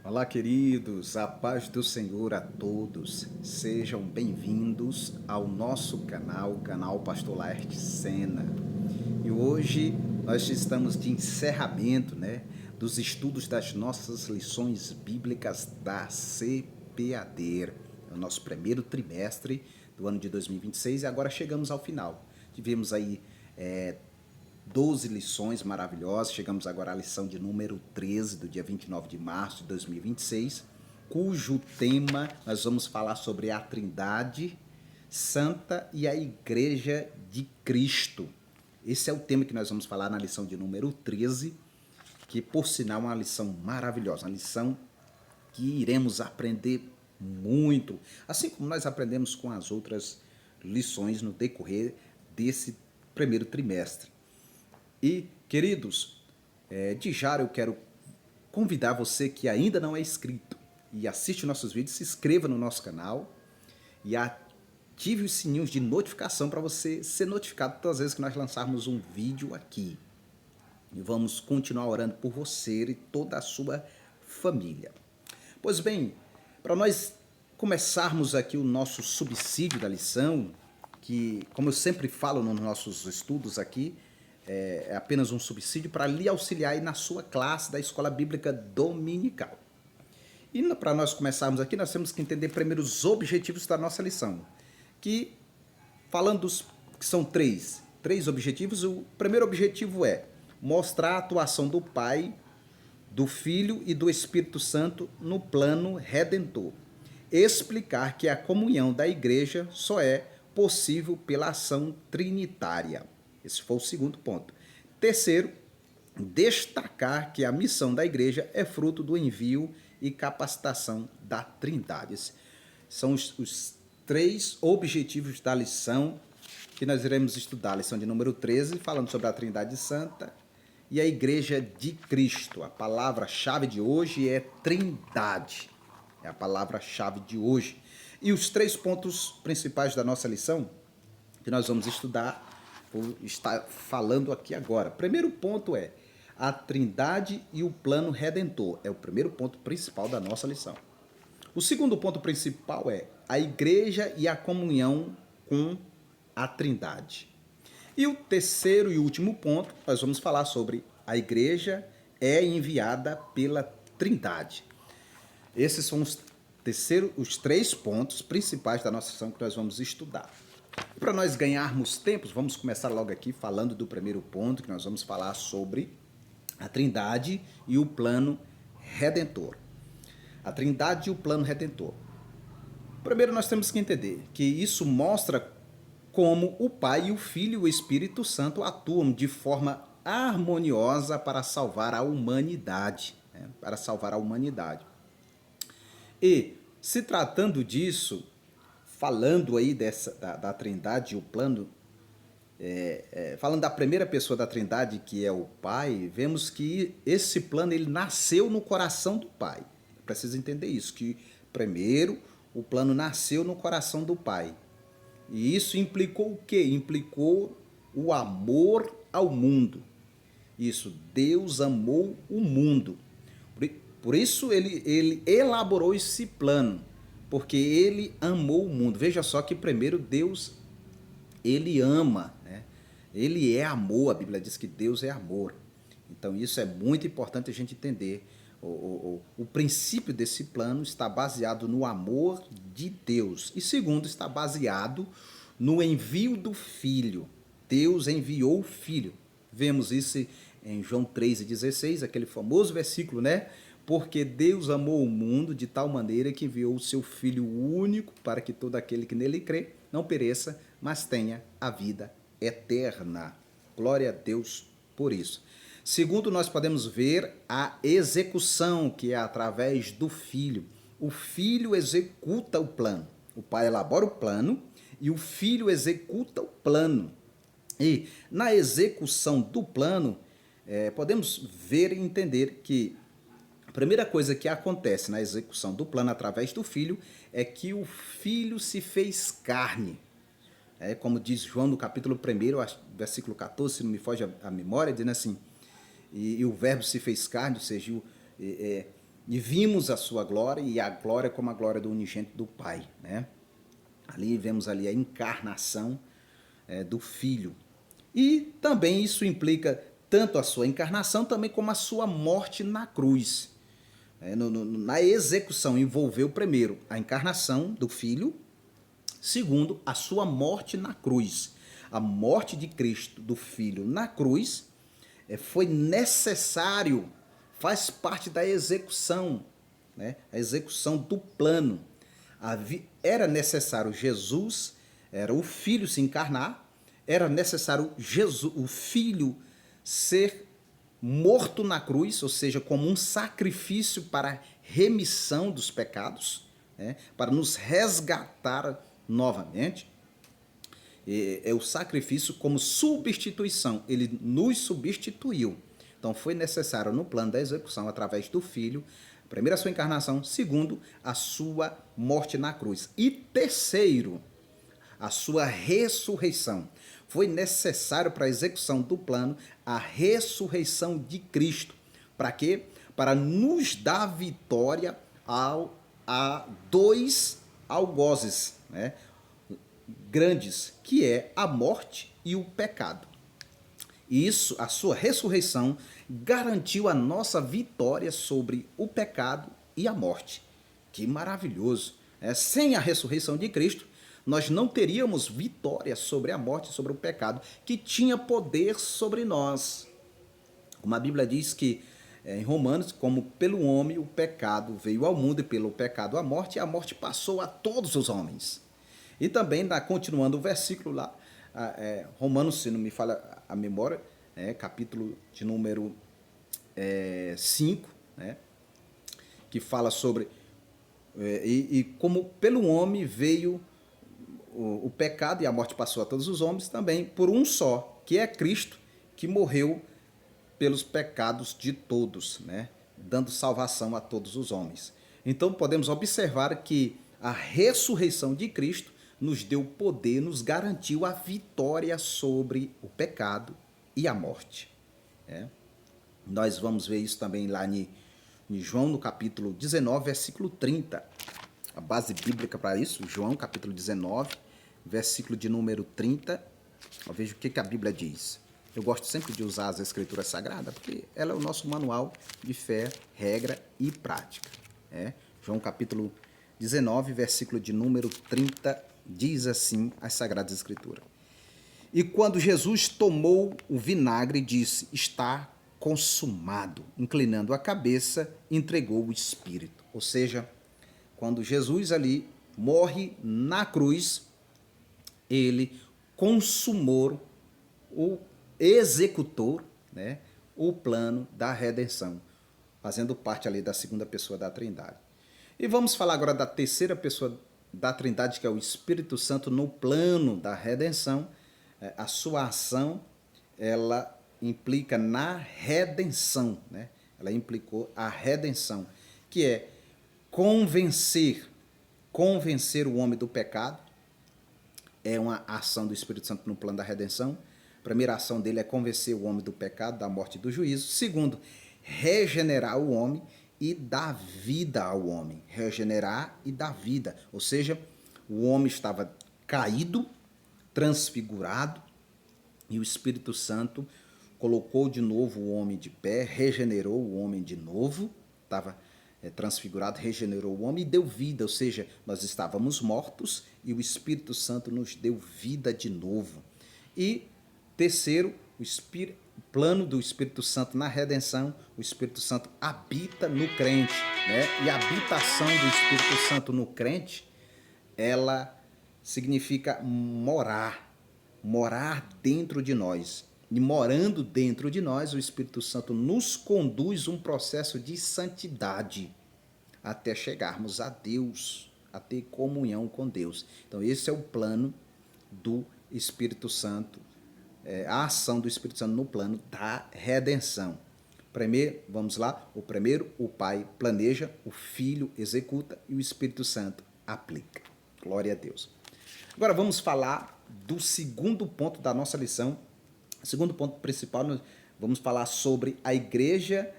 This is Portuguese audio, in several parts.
Olá, queridos, a paz do Senhor a todos. Sejam bem-vindos ao nosso canal, o canal Pastor Laerte Sena. E hoje nós estamos de encerramento, dos estudos das nossas lições bíblicas da CPAD. É o nosso primeiro trimestre do ano de 2026 e agora chegamos ao final. Tivemos aí 12 lições maravilhosas. Chegamos agora à lição de número 13, do dia 29 de março de 2026, cujo tema nós vamos falar sobre a Trindade Santa e a Igreja de Cristo. Esse é o tema que nós vamos falar na lição de número 13, que por sinal é uma lição maravilhosa, uma lição que iremos aprender muito, assim como nós aprendemos com as outras lições no decorrer desse primeiro trimestre. E, queridos, de já eu quero convidar você que ainda não é inscrito e assiste nossos vídeos, se inscreva no nosso canal e ative os sininhos de notificação para você ser notificado todas as vezes que nós lançarmos um vídeo aqui. E vamos continuar orando por você e toda a sua família. Pois bem, para nós começarmos aqui o nosso subsídio da lição, que, como eu sempre falo nos nossos estudos aqui, é apenas um subsídio para lhe auxiliar aí na sua classe da Escola Bíblica Dominical. E para nós começarmos aqui, nós temos que entender primeiro os objetivos da nossa lição, que, falando que são três objetivos, o primeiro objetivo é mostrar a atuação do Pai, do Filho e do Espírito Santo no plano redentor. Explicar que a comunhão da igreja só é possível pela ação trinitária. Esse foi o segundo ponto. Terceiro, destacar que a missão da igreja é fruto do envio e capacitação da Trindade. Esses são os três objetivos da lição que nós iremos estudar. A lição de número 13, falando sobre a Trindade Santa e a Igreja de Cristo. A palavra-chave de hoje é Trindade. É a palavra-chave de hoje. E os três pontos principais da nossa lição, que nós vamos estudar, vou estar falando aqui agora. Primeiro ponto é a Trindade e o plano redentor. É o primeiro ponto principal da nossa lição. O segundo ponto principal é a igreja e a comunhão com a Trindade. E o terceiro e último ponto, nós vamos falar sobre a igreja é enviada pela Trindade. Esses são os três pontos principais da nossa lição que nós vamos estudar. Para nós ganharmos tempo, vamos começar logo aqui falando do primeiro ponto, que nós vamos falar sobre a Trindade e o plano redentor. A Trindade e o plano redentor. Primeiro nós temos que entender que isso mostra como o Pai, o Filho e o Espírito Santo atuam de forma harmoniosa para salvar a humanidade. Para salvar a humanidade. E, se tratando disso, falando aí da Trindade e o plano, falando da primeira pessoa da Trindade, que é o Pai, vemos que esse plano ele nasceu no coração do Pai. Precisa entender isso, que primeiro o plano nasceu no coração do Pai. E isso implicou o quê? Implicou o amor ao mundo. Isso, Deus amou o mundo. Por isso ele elaborou esse plano, porque ele amou o mundo. Veja só que primeiro Deus, ele ama, né? Ele é amor, a Bíblia diz que Deus é amor. Então isso é muito importante a gente entender. O princípio desse plano está baseado no amor de Deus. E segundo, está baseado no envio do Filho. Deus enviou o Filho. Vemos isso em João 3,16, aquele famoso versículo, né? Porque Deus amou o mundo de tal maneira que enviou o seu Filho único para que todo aquele que nele crê não pereça, mas tenha a vida eterna. Glória a Deus por isso. Segundo, nós podemos ver a execução, que é através do Filho. O Filho executa o plano. O Pai elabora o plano e o Filho executa o plano. E na execução do plano, podemos ver e entender que a primeira coisa que acontece na execução do plano através do Filho é que o Filho se fez carne. Como diz João no capítulo 1, versículo 14, se não me foge a memória, dizendo assim, e o verbo se fez carne, ou seja, E vimos a sua glória, e a glória como a glória do unigênito do Pai, né? Ali vemos ali a encarnação do Filho. E também isso implica tanto a sua encarnação, também como a sua morte na cruz. Na execução envolveu primeiro a encarnação do Filho, segundo a sua morte na cruz. A morte de Cristo, do Filho, na cruz foi necessário, faz parte da execução, né? A execução do plano. Era necessário Jesus, era o Filho se encarnar, era necessário Jesus, o Filho ser morto na cruz, ou seja, como um sacrifício para remissão dos pecados, né? Para nos resgatar novamente. É o sacrifício como substituição, ele nos substituiu. Então foi necessário no plano da execução, através do Filho, primeiro a sua encarnação, segundo a sua morte na cruz. E terceiro, a sua ressurreição. Foi necessário para a execução do plano a ressurreição de Cristo. Para quê? Para nos dar vitória a dois algozes, né, grandes, que é a morte e o pecado. Isso, a sua ressurreição, garantiu a nossa vitória sobre o pecado e a morte. Que maravilhoso! Sem a ressurreição de Cristo, nós não teríamos vitória sobre a morte e sobre o pecado, que tinha poder sobre nós. Como a Bíblia diz que, em Romanos, como pelo homem o pecado veio ao mundo e pelo pecado a morte passou a todos os homens. E também, continuando o versículo lá, Romanos, se não me falha a memória, capítulo de número 5, né, que fala sobre, e como pelo homem veio o pecado e a morte passou a todos os homens, também por um só, que é Cristo, que morreu pelos pecados de todos, né, dando salvação a todos os homens. Então podemos observar que a ressurreição de Cristo nos deu poder, nos garantiu a vitória sobre o pecado e a morte. Nós vamos ver isso também lá em João, no capítulo 19, versículo 30. A base bíblica para isso, João, capítulo 19, versículo de número 30. Veja o que a Bíblia diz. Eu gosto sempre de usar as Escrituras Sagradas, porque ela é o nosso manual de fé, regra e prática. João, capítulo 19, versículo de número 30, diz assim as Sagradas Escrituras. E quando Jesus tomou o vinagre, disse, está consumado. Inclinando a cabeça, entregou o Espírito. Ou seja, quando Jesus ali morre na cruz, ele consumou, o executor, né, o plano da redenção, fazendo parte ali da segunda pessoa da Trindade. E vamos falar agora da terceira pessoa da Trindade, que é o Espírito Santo, no plano da redenção. A sua ação, ela implica na redenção, né? Ela implicou a redenção, que é convencer o homem do pecado. É uma ação do Espírito Santo no plano da redenção. A primeira ação dele é convencer o homem do pecado, da morte e do juízo. Segundo, regenerar o homem e dar vida ao homem. Regenerar e dar vida. Ou seja, o homem estava caído, transfigurado, e o Espírito Santo colocou de novo o homem de pé, regenerou o homem de novo, estava transfigurado, regenerou o homem e deu vida, ou seja, nós estávamos mortos e o Espírito Santo nos deu vida de novo. E terceiro, o plano do Espírito Santo na redenção, o Espírito Santo habita no crente, né? E a habitação do Espírito Santo no crente, ela significa morar dentro de nós. E morando dentro de nós, o Espírito Santo nos conduz um processo de santidade até chegarmos a Deus, a ter comunhão com Deus. Então esse é o plano do Espírito Santo, a ação do Espírito Santo no plano da redenção. Primeiro, vamos lá, o Pai planeja, o Filho executa e o Espírito Santo aplica. Glória a Deus. Agora vamos falar do segundo ponto da nossa lição. O segundo ponto principal, nós vamos falar sobre a igreja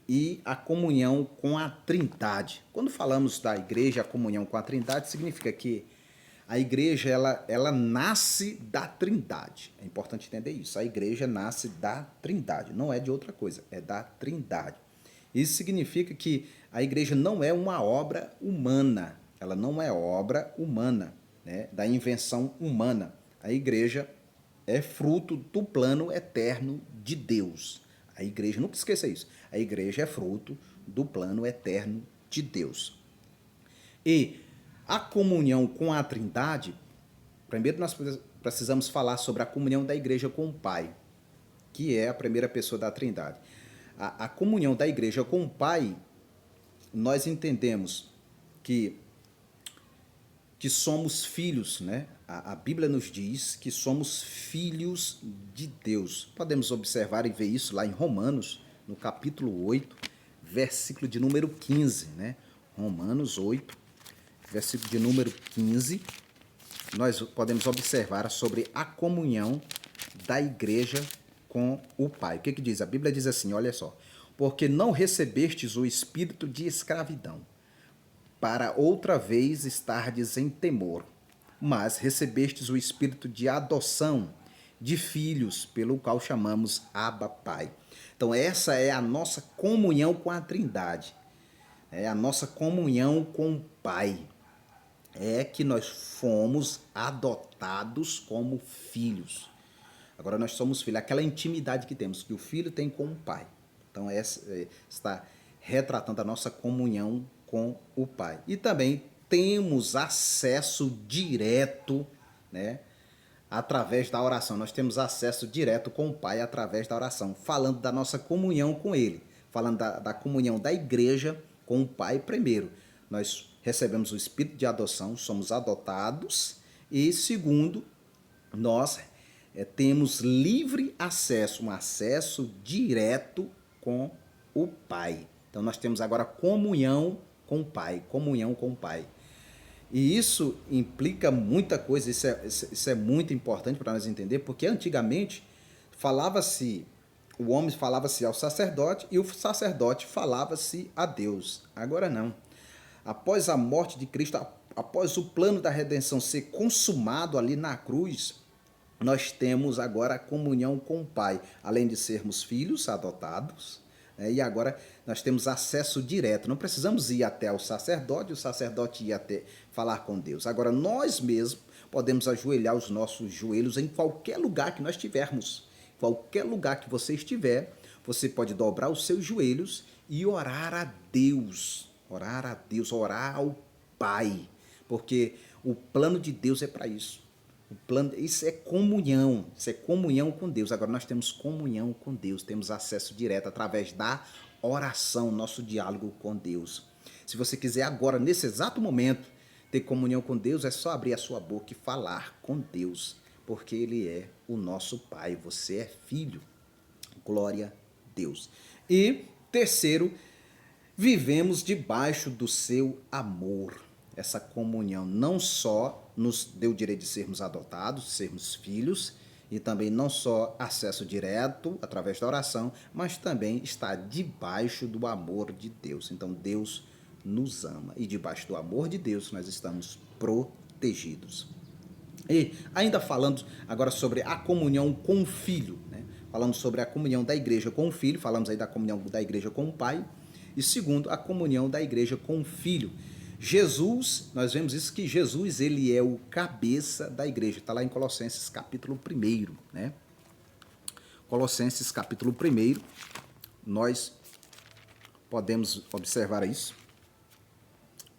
e a comunhão com a Trindade. Quando falamos da igreja, a comunhão com a Trindade, significa que a igreja ela nasce da Trindade. É importante entender isso. A igreja nasce da Trindade, não é de outra coisa, é da Trindade. Isso significa que a igreja não é uma obra humana, ela não é obra humana, né, da invenção humana. A igreja é fruto do plano eterno de Deus. A igreja, nunca esqueça isso, a igreja é fruto do plano eterno de Deus. E a comunhão com a Trindade, primeiro nós precisamos falar sobre a comunhão da igreja com o Pai, que é a primeira pessoa da Trindade. A comunhão da igreja com o Pai, nós entendemos que somos filhos, né? A Bíblia nos diz que somos filhos de Deus. Podemos observar e ver isso lá em Romanos, no capítulo 8, versículo de número 15, né? Romanos 8, versículo de número 15, nós podemos observar sobre a comunhão da igreja com o Pai. O que diz? A Bíblia diz assim, olha só. Porque não recebestes o espírito de escravidão, para outra vez estardes em temor, mas recebestes o espírito de adoção, de filhos, pelo qual chamamos Abba Pai. Então essa é a nossa comunhão com a Trindade, é a nossa comunhão com o Pai. É que nós fomos adotados como filhos. Agora nós somos filhos, aquela intimidade que temos, que o filho tem com o Pai. Então essa está retratando a nossa comunhão com o Pai. E também temos acesso direto, né, através da oração. Nós temos acesso direto com o Pai através da oração, falando da nossa comunhão com Ele, falando da comunhão da igreja com o Pai primeiro. Nós recebemos o espírito de adoção, somos adotados e, segundo, nós temos livre acesso, um acesso direto com o Pai. Então nós temos agora comunhão com o Pai, comunhão com o Pai. E isso implica muita coisa, isso é muito importante para nós entender, porque antigamente o homem falava-se ao sacerdote e o sacerdote falava-se a Deus. Agora não. Após a morte de Cristo, após o plano da redenção ser consumado ali na cruz, nós temos agora a comunhão com o Pai, além de sermos filhos adotados, né, e agora nós temos acesso direto, não precisamos ir até o sacerdote ir até falar com Deus. Agora nós mesmos podemos ajoelhar os nossos joelhos em qualquer lugar que nós estivermos, qualquer lugar que você estiver, você pode dobrar os seus joelhos e orar a Deus, orar ao Pai, porque o plano de Deus é para isso. Isso é comunhão com Deus. Agora nós temos comunhão com Deus, temos acesso direto através da oração, nosso diálogo com Deus. Se você quiser agora, nesse exato momento, ter comunhão com Deus, é só abrir a sua boca e falar com Deus, porque Ele é o nosso Pai, você é filho. Glória a Deus. E terceiro, vivemos debaixo do seu amor. Essa comunhão não só nos deu o direito de sermos adotados, sermos filhos, e também não só acesso direto através da oração, mas também está debaixo do amor de Deus. Então Deus nos ama e debaixo do amor de Deus nós estamos protegidos. E ainda falando agora sobre a comunhão com o Filho, né? Falando sobre a comunhão da igreja com o Filho, falamos aí da comunhão da igreja com o Pai, e segundo, a comunhão da igreja com o Filho. Jesus, nós vemos isso, que Jesus, ele é o cabeça da igreja. Está lá em Colossenses capítulo 1, né? Colossenses capítulo 1, nós podemos observar isso.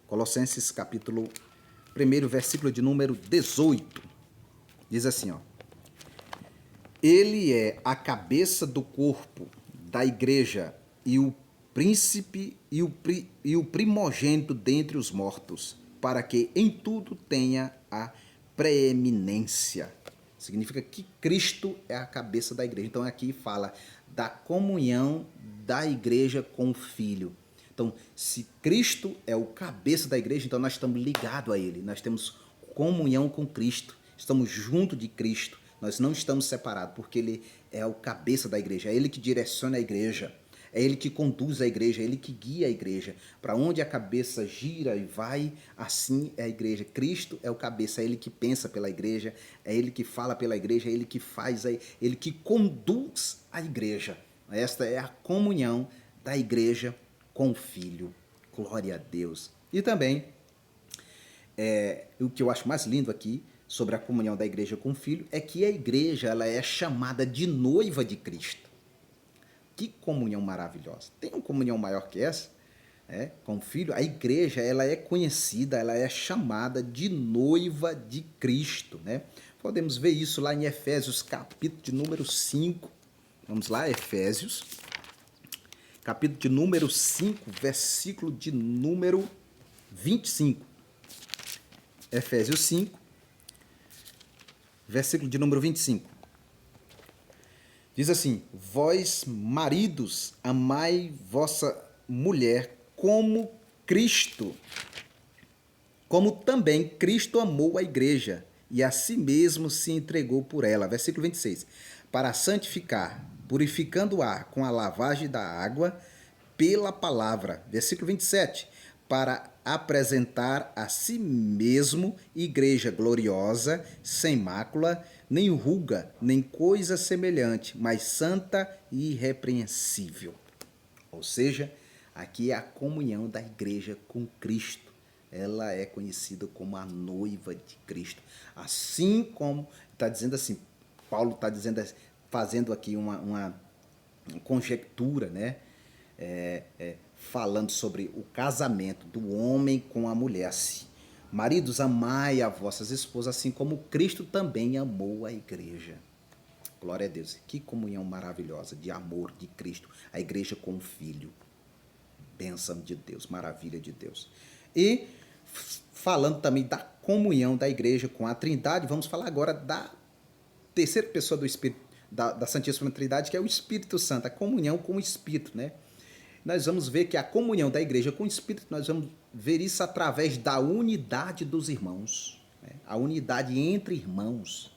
Colossenses capítulo 1, versículo de número 18. Diz assim, ó. Ele é a cabeça do corpo da igreja e o príncipe e o primogênito dentre os mortos, para que em tudo tenha a preeminência. Significa que Cristo é a cabeça da igreja. Então aqui fala da comunhão da igreja com o Filho. Então, se Cristo é o cabeça da igreja, então nós estamos ligados a Ele. Nós temos comunhão com Cristo. Estamos junto de Cristo. Nós não estamos separados, porque Ele é o cabeça da igreja. É Ele que direciona a igreja. É Ele que conduz a igreja, é Ele que guia a igreja. Para onde a cabeça gira e vai, assim é a igreja. Cristo é o cabeça, é Ele que pensa pela igreja, é Ele que fala pela igreja, é Ele que faz, é Ele que conduz a igreja. Esta é a comunhão da igreja com o Filho. Glória a Deus. E também, o que eu acho mais lindo aqui sobre a comunhão da igreja com o Filho é que a igreja ela é chamada de noiva de Cristo. Que comunhão maravilhosa. Tem uma comunhão maior que essa, com o Filho? A igreja ela é conhecida, ela é chamada de noiva de Cristo. Né? Podemos ver isso lá em Efésios, capítulo de número 5. Vamos lá, Efésios, capítulo de número 5, versículo de número 25. Efésios 5, versículo de número 25. Diz assim: vós, maridos, amai vossa mulher como Cristo, como também Cristo amou a igreja e a si mesmo se entregou por ela. Versículo 26. Para santificar, purificando-a com a lavagem da água pela palavra. Versículo 27. Para apresentar a si mesmo igreja gloriosa, sem mácula, nem ruga, nem coisa semelhante, mas santa e irrepreensível. Ou seja, aqui é a comunhão da igreja com Cristo. Ela é conhecida como a noiva de Cristo. Assim como está dizendo assim, Paulo está dizendo, fazendo aqui uma conjectura, né? Falando sobre o casamento do homem com a mulher. Assim, maridos, amai a vossas esposas, assim como Cristo também amou a igreja. Glória a Deus. Que comunhão maravilhosa de amor de Cristo. A igreja com o Filho. Bênção de Deus, maravilha de Deus. E falando também da comunhão da igreja com a Trindade, vamos falar agora da terceira pessoa do Espírito, da Santíssima Trindade, que é o Espírito Santo, a comunhão com o Espírito, né? Nós vamos ver que a comunhão da igreja com o Espírito, nós vamos ver isso através da unidade dos irmãos, né? A unidade entre irmãos.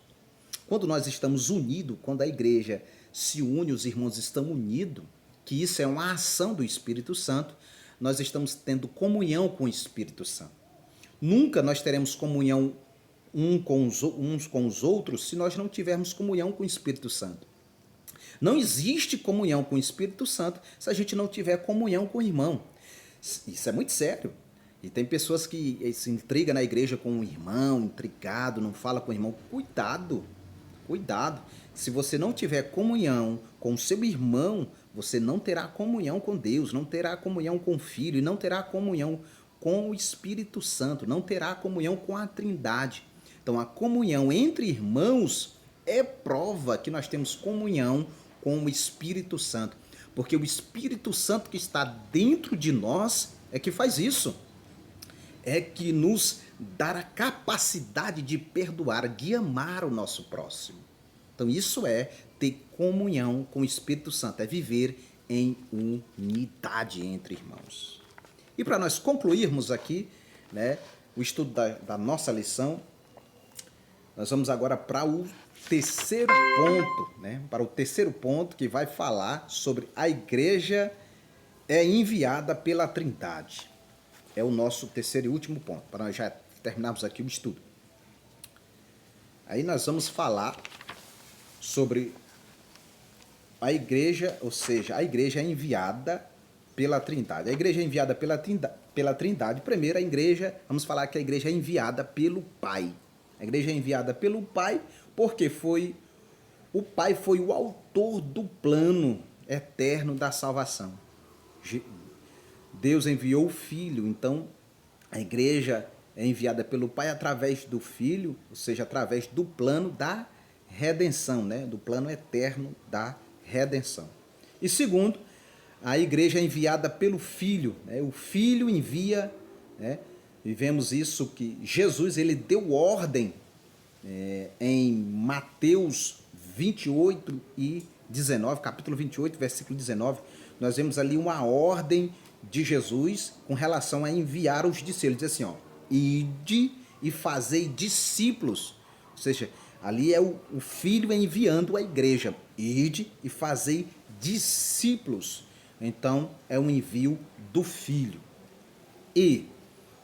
Quando nós estamos unidos, quando a igreja se une, os irmãos estão unidos, que isso é uma ação do Espírito Santo, nós estamos tendo comunhão com o Espírito Santo. Nunca nós teremos comunhão uns com os outros se nós não tivermos comunhão com o Espírito Santo. Não existe comunhão com o Espírito Santo se a gente não tiver comunhão com o irmão. Isso é muito sério. E tem pessoas que se intrigam na igreja com o irmão, intrigado, não fala com o irmão. Cuidado, cuidado. Se você não tiver comunhão com o seu irmão, você não terá comunhão com Deus, não terá comunhão com o Filho, e não terá comunhão com o Espírito Santo, não terá comunhão com a Trindade. Então, a comunhão entre irmãos é prova que nós temos comunhão com o Espírito Santo. Porque o Espírito Santo que está dentro de nós é que faz isso. É que nos dá a capacidade de perdoar, de amar o nosso próximo. Então, isso é ter comunhão com o Espírito Santo, é viver em unidade entre irmãos. E para nós concluirmos aqui, né, o estudo da nossa lição, nós vamos agora para o terceiro ponto, né? Para o terceiro ponto que vai falar sobre a igreja é enviada pela Trindade. É o nosso terceiro e último ponto, para nós já terminarmos aqui o estudo. Aí nós vamos falar sobre a igreja, ou seja, a igreja é enviada pela Trindade. A igreja é enviada pela Trindade. Primeiro, a igreja, vamos falar que a igreja é enviada pelo Pai. A igreja é enviada pelo Pai, porque o Pai foi o autor do plano eterno da salvação. Deus enviou o Filho, então a igreja é enviada pelo Pai através do Filho, ou seja, através do plano da redenção, né? Do plano eterno da redenção. E segundo, a igreja é enviada pelo Filho, né? O Filho envia, né? E vemos isso que Jesus ele deu ordem em Mateus 28 e 19, capítulo 28, versículo 19, nós vemos ali uma ordem de Jesus com relação a enviar os discípulos. Ele diz assim, ó, ide e fazei discípulos. Ou seja, ali é o Filho enviando a igreja. Ide e fazei discípulos Então, é um envio do Filho. E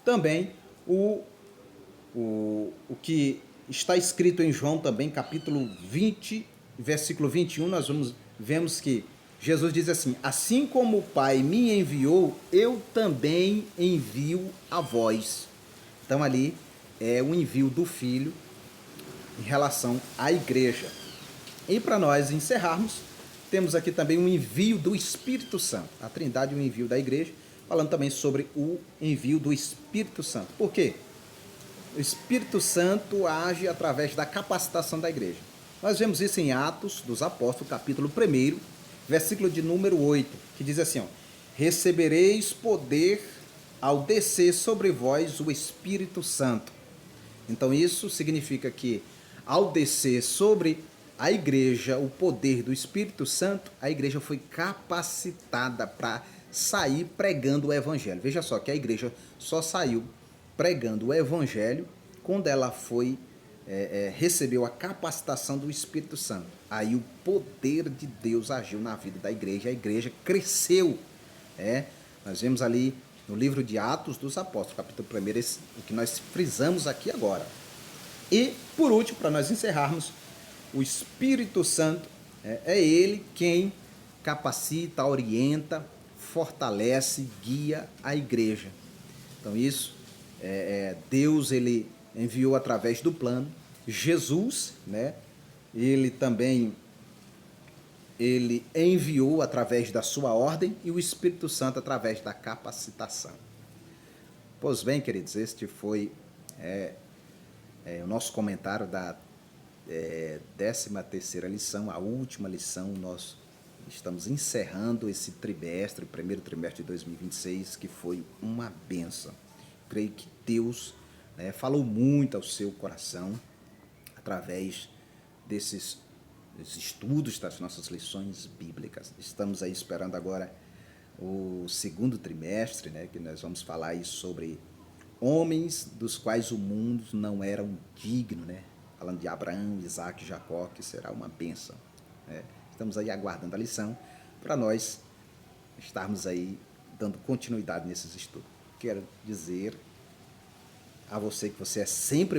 também o que está escrito em João também, capítulo 20, versículo 21, nós vemos que Jesus diz assim: assim como o Pai me enviou, eu também envio a vós. Então ali é o envio do Filho em relação à igreja. E para nós encerrarmos, temos aqui também um envio do Espírito Santo. A Trindade e o envio da igreja, falando também sobre o envio do Espírito Santo. Por quê? O Espírito Santo age através da capacitação da igreja. Nós vemos isso em Atos dos Apóstolos, capítulo 1, versículo de número 8, que diz assim: ó, recebereis poder ao descer sobre vós o Espírito Santo. Então isso significa que ao descer sobre a igreja o poder do Espírito Santo, a igreja foi capacitada para sair pregando o evangelho. Veja só que a igreja só saiu pregando o evangelho quando ela recebeu a capacitação do Espírito Santo. Aí o poder de Deus agiu na vida da igreja, a igreja cresceu. Nós vemos ali no livro de Atos dos Apóstolos, capítulo 1, o que nós frisamos aqui agora. E, por último, para nós encerrarmos, o Espírito Santo é ele quem capacita, orienta, fortalece, guia a igreja. Então isso, Deus ele enviou através do plano, Jesus, ele também ele enviou através da sua ordem e o Espírito Santo através da capacitação. Pois bem, queridos, este foi o nosso comentário da 13ª lição, a última lição. Nós estamos encerrando esse trimestre, o primeiro trimestre de 2026, que foi uma bênção. Creio que Deus falou muito ao seu coração através desses estudos das nossas lições bíblicas. Estamos aí esperando agora o segundo trimestre, que nós vamos falar aí sobre homens dos quais o mundo não era digno, falando de Abraão, Isaac e Jacó, que será uma bênção. Estamos aí aguardando a lição para nós estarmos aí dando continuidade nesses estudos. Quero dizer a você que você é sempre